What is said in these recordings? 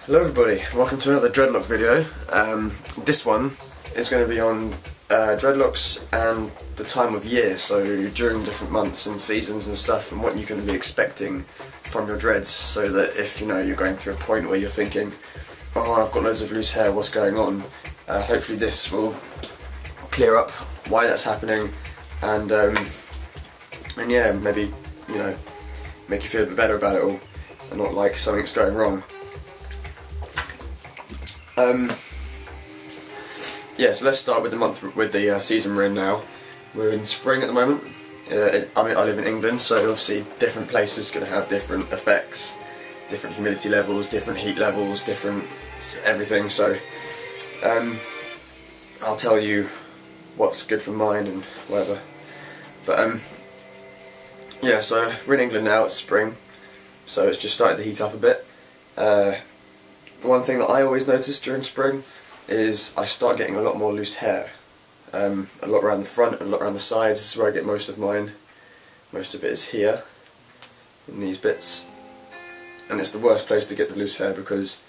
Hello everybody, welcome to another dreadlock video. This one is going to be on dreadlocks and the time of year, so during different months and seasons and stuff, and what you're going to be expecting from your dreads, so that if you're going through a point where you're thinking, oh, I've got loads of loose hair, what's going on? Hopefully this will clear up why that's happening, and yeah, maybe make you feel a bit better about it all, and not like something's going wrong. Yeah, so let's start with the season we're in now. We're in spring at the moment. I live in England, so obviously different places are going to have different effects, different humidity levels, different heat levels, different everything. So I'll tell you what's good for mine and whatever. But yeah, so we're in England now. It's spring, so it's just started to heat up a bit. The one thing that I always notice during spring is I start getting a lot more loose hair. A lot around the front and a lot around the sides. This is where I get most of mine. Most of it is here, in these bits. And it's the worst place to get the loose hair because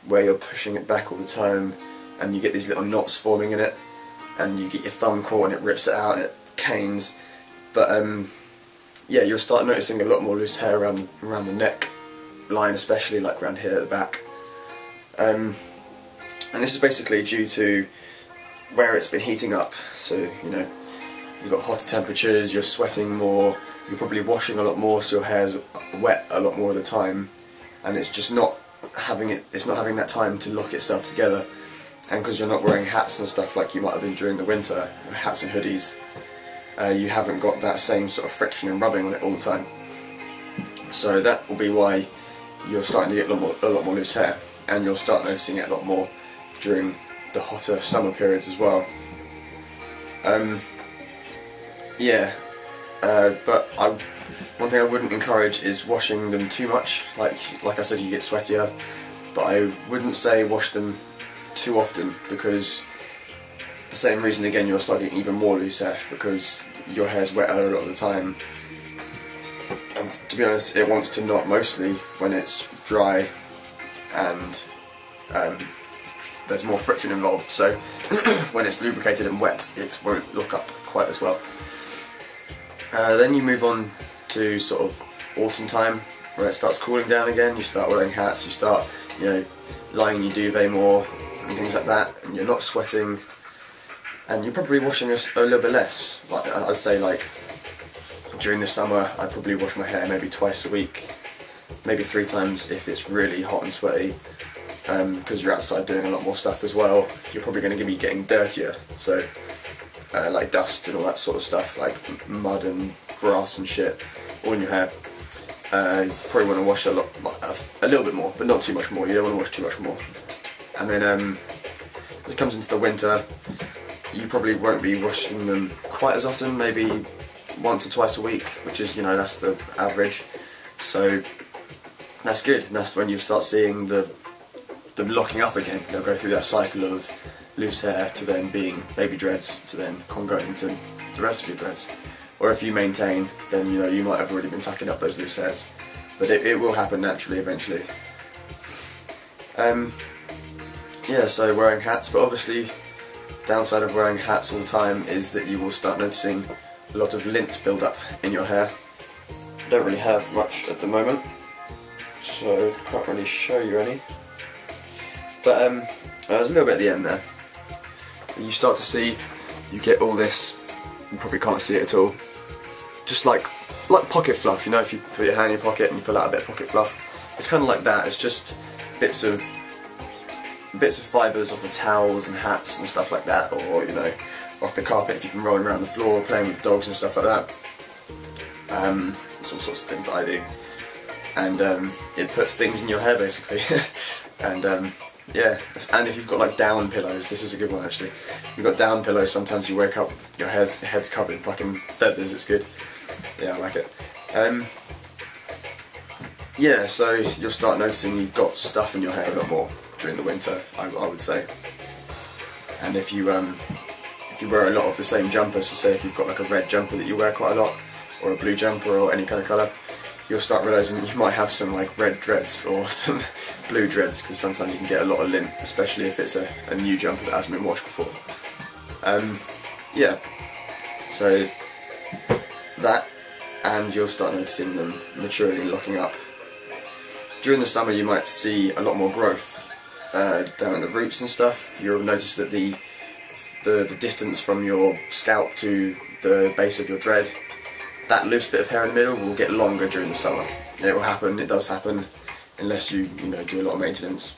where you're pushing it back all the time and you get these little knots forming in it and you get your thumb caught and it rips it out and it canes. But yeah, you'll start noticing a lot more loose hair around the neck line, especially like around here at the back. And this is basically due to where it's been heating up. So you've got hotter temperatures, you're sweating more, you're probably washing a lot more, so your hair's wet a lot more of the time, and it's just not having that time to lock itself together. And because you're not wearing hats and stuff like you might have been during the winter, hats and hoodies, you haven't got that same sort of friction and rubbing on it all the time. So that will be why you're starting to get a lot more loose hair. And you'll start noticing it a lot more during the hotter summer periods as well. Yeah, but one thing I wouldn't encourage is washing them too much. Like I said, you get sweatier, but I wouldn't say wash them too often, because the same reason again, you'll start getting even more loose hair because your hair's wetter a lot of the time. And to be honest, it wants to knot mostly when it's dry and there's more friction involved, so when it's lubricated and wet it won't look up quite as well. Then you move on to sort of autumn time, where it starts cooling down again. You start wearing hats, you start lying in your duvet more and things like that, and you're not sweating, and you're probably washing a little bit less. Like I'd say, like during the summer I'd probably wash my hair maybe twice a week, maybe 3 times if it's really hot and sweaty, because you're outside doing a lot more stuff as well. You're probably going to be getting dirtier, so like dust and all that sort of stuff, like mud and grass and shit all in your hair. You probably want to wash a little bit more, but not too much more. You don't want to wash too much more. And then as it comes into the winter, you probably won't be washing them quite as often, maybe once or twice a week, which is, that's the average. So that's good, and that's when you start seeing them locking up again. They'll go through that cycle of loose hair to then being baby dreads to then converting to the rest of your dreads. Or if you maintain, then you might have already been tucking up those loose hairs. But it will happen naturally eventually. Yeah, so wearing hats, but obviously downside of wearing hats all the time is that you will start noticing a lot of lint build up in your hair. I don't really have much at the moment, so can't really show you any. But there's a little bit at the end there. You start to see, you get all this, you probably can't see it at all, just like pocket fluff, if you put your hand in your pocket and you pull out a bit of pocket fluff. It's kind of like that. It's just bits of fibres off of towels and hats and stuff like that, or off the carpet if you've been rolling around the floor playing with dogs and stuff like that. It's all sorts of things that I do, and it puts things in your hair basically. And yeah, and if you've got like down pillows, this is a good one actually. If you've got down pillows, sometimes you wake up, your head's covered in fucking feathers. It's good. Yeah, I like it. Yeah, so you'll start noticing you've got stuff in your hair a lot more during the winter, I would say. And if you wear a lot of the same jumpers, so say if you've got like a red jumper that you wear quite a lot, or a blue jumper or any kind of colour, you'll start realising that you might have some like red dreads or some blue dreads, because sometimes you can get a lot of lint, especially if it's a new jumper that hasn't been washed before. Yeah, so that, and you'll start noticing them maturely locking up. During the summer you might see a lot more growth down at the roots and stuff. You'll notice that the distance from your scalp to the base of your dread, that loose bit of hair in the middle, will get longer during the summer. It will happen, it does happen, unless you do a lot of maintenance.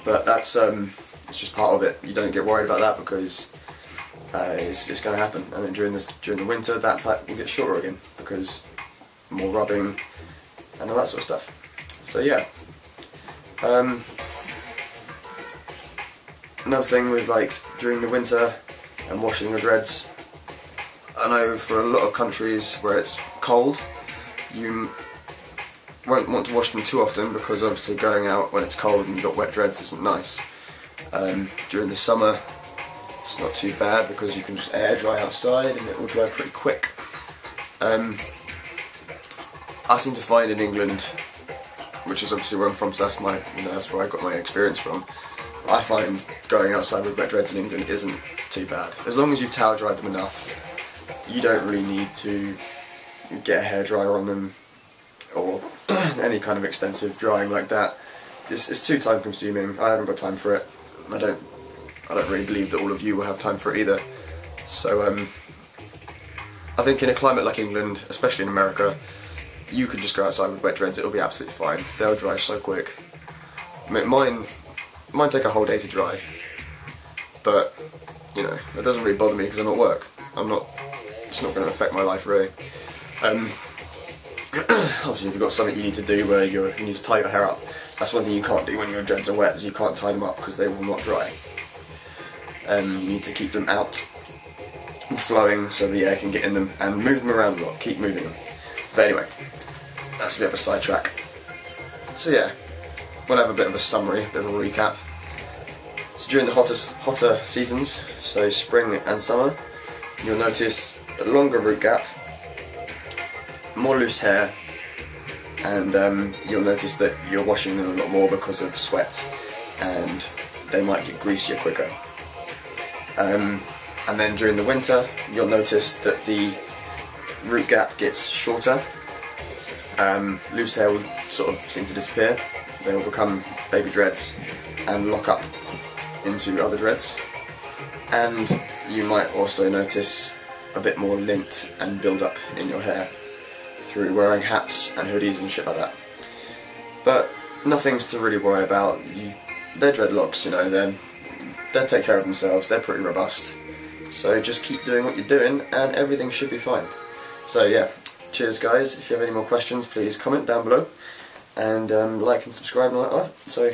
But that's it's just part of it. You don't get worried about that, because it's going to happen. And then during the winter, that part will get shorter again, because more rubbing and all that sort of stuff. So yeah. Another thing with like during the winter and washing your dreads, I know for a lot of countries where it's cold, you won't want to wash them too often, because obviously going out when it's cold and you've got wet dreads isn't nice. During the summer it's not too bad, because you can just air dry outside and it will dry pretty quick. I seem to find in England, which is obviously where I'm from, so that's that's where I got my experience from. I find going outside with wet dreads in England isn't too bad. As long as you've towel dried them enough, you don't really need to get a hairdryer on them or any kind of extensive drying like that. It's too time consuming. I haven't got time for it. I don't really believe that all of you will have time for it either. So I think in a climate like England, especially in America, you could just go outside with wet dreads, it'll be absolutely fine. They'll dry so quick. I mean, mine take a whole day to dry, but that doesn't really bother me because I'm at work. It's not going to affect my life really. Obviously if you've got something you need to do where you need to tie your hair up, that's one thing you can't do when your dreads are wet, is you can't tie them up because they will not dry. You need to keep them out and flowing so the air can get in them, and move them around a lot, keep moving them. But anyway, that's a bit of a sidetrack. So yeah, we'll have a bit of a summary, a bit of a recap. So during the hotter seasons, so spring and summer, you'll notice a longer root gap, more loose hair, and you'll notice that you're washing them a lot more because of sweat, and they might get greasier quicker. And then during the winter, you'll notice that the root gap gets shorter. Loose hair will sort of seem to disappear. They will become baby dreads and lock up into other dreads. And you might also notice a bit more lint and build up in your hair through wearing hats and hoodies and shit like that. But nothing's to really worry about. They're dreadlocks, they take care of themselves, they're pretty robust. So just keep doing what you're doing and everything should be fine. So yeah, cheers guys. If you have any more questions, please comment down below, and like and subscribe and all that stuff. So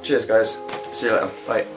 cheers guys, see you later, bye.